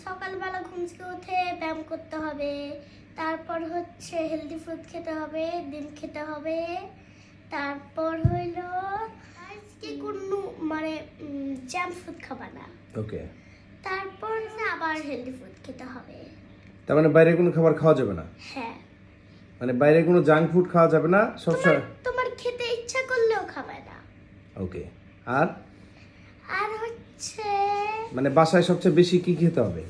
সকালবেলা ঘুম থেকে উঠে ব্যায়াম করতে হবে, তারপর হচ্ছে হেলদি ফুড খেতে হবে, ডিম খেতে হবে, তারপর হইলো আজকে কোনো মানে জাঙ্ক ফুড খাবা না, ওকে। তারপর আবার হেলদি ফুড খেতে হবে। তার মানে বাইরে কোনো খাবার খাওয়া যাবে না, হ্যাঁ, মানে বাইরে কোনো জাঙ্ক ফুড খাওয়া যাবে না সবসময়। তোমার খেতে ইচ্ছা করলেও খাবে না। ওকে। আর আর হচ্ছে মানে বাসায় সবচেয়ে বেশি কি খেতে হবে?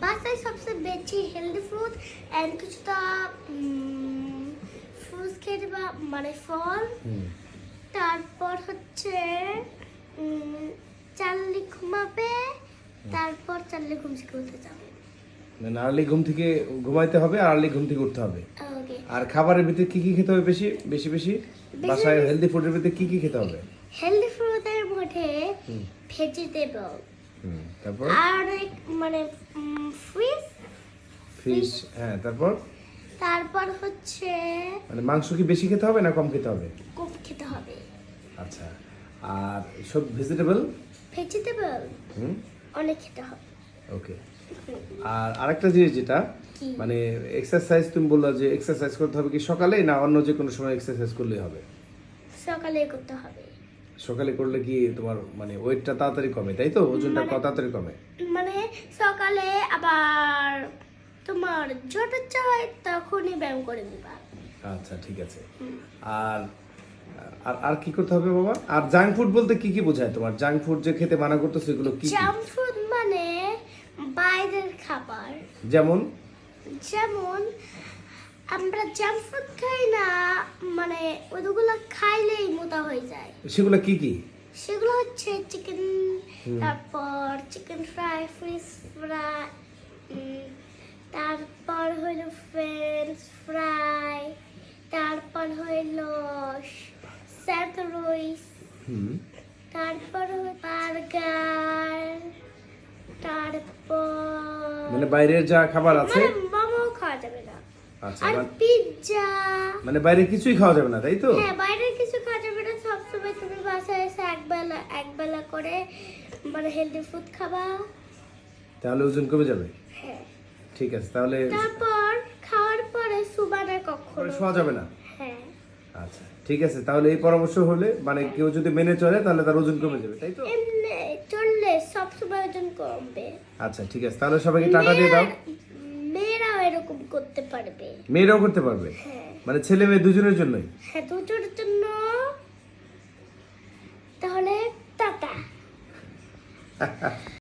বাসায় সবচেয়ে বেশি হেলদি ফুড এন্ড কিছুটা ফ্রুটস খেতে বা মানে ফল, তারপর হচ্ছে চাললি ঘুমাবে, তারপর চাললি ঘুম থেকে উঠে যাবে। মানে আর্লি ঘুম থেকে ঘুমাইতে হবে আর আর্লি ঘুম থেকে উঠতে হবে। ওকে। আর খাবারের ভিতরে কি কি খেতে হবে বেশি বেশি বেশি? বাসায় হেলদি ফুডের ভিতরে কি কি খেতে হবে? হেলদি ফুডের মধ্যে ভেজিটেবল তারপর আর মানে ফিশ, হ্যাঁ। তারপর হচ্ছে মানে মাংস কি বেশি খেতে হবে না কম খেতে হবে? কম খেতে হবে। আচ্ছা। আর সব ভেজিটেবল ভেজিটেবল অনেক খেতে হবে। ওকে। আর আরেকটা জিনিস যেটা কি? মানে এক্সারসাইজ, তুমি বললা যে এক্সারসাইজ করতে হবে কি সকালে না অন্য যে কোনো সময় এক্সারসাইজ করলেই হবে? সকালে করতে হবে। সকালে করলে কি তোমার মানে ওয়েটটা তাড়াতাড়ি কমে, তাই তো? ওজনটা কত তাড়াতাড়ি কমে? মানে সকালে আবার তোমার যত ইচ্ছা হয় তখনই ব্যায়াম করে দিবা। আচ্ছা, ঠিক আছে। আর আর আর কি করতে হবে বাবা? আর জাঙ্ক ফুড বলতে কি কি বোঝায় তোমার? জাঙ্ক ফুড যে খেতে মানা করতেছে এগুলো কি কি? জাঙ্ক ফুড মানে বাইরের খাবার। যেমন আমরা জাঙ্ক ফুড খাই না, মানে ওগুলো খাইলেই মোটা হয়ে যায়। সেগুলো কি কি? সেগুলো হচ্ছে চিকেন, তারপর চিকেন ফ্রাই, ফিশ ফ্রাই, তারপর হইলো ফ্রেঞ্চ ফ্রাই, তারপর হইলো স্যান্ডউইচ, তারপর বার্গার, তারপর মানে বাইরের যা খাবার আছে মোমো খাওয়া যাবে না। আচ্ছা, আর পিৎজা, মানে বাইরে কিছুই খাওয়া যাবে না, তাই তো? হ্যাঁ বাইরের কিছু খাওয়া যাবে না। সবসময় তুমি বাসায় এসে একবেলা করে মানে হেলদি ফুড খাবা, তাহলে ওজন কমে যাবে। হ্যাঁ। ঠিক আছে, তাহলে তারপর খাওয়ার পরে সুবানা কখনো শোয়া যাবে না। হ্যাঁ। আচ্ছা, ঠিক আছে। তাহলে এই পরামর্শ হলে মানে কেউ যদি মেনে চলে তাহলে তার ওজন কমে যাবে, তাই তো? এমনি চললে সবসময় ওজন কমবে। আচ্ছা, ঠিক আছে। তাহলে সবাইকে টাটা দিয়ে দাও। মেয়েরাও এরকম করতে পারবে। মেয়েরাও করতে পারবে, হ্যাঁ। মানে ছেলে মেয়ে দুজনের জন্যই? হ্যাঁ, দুজনের জন্য। তাহলে টাটা।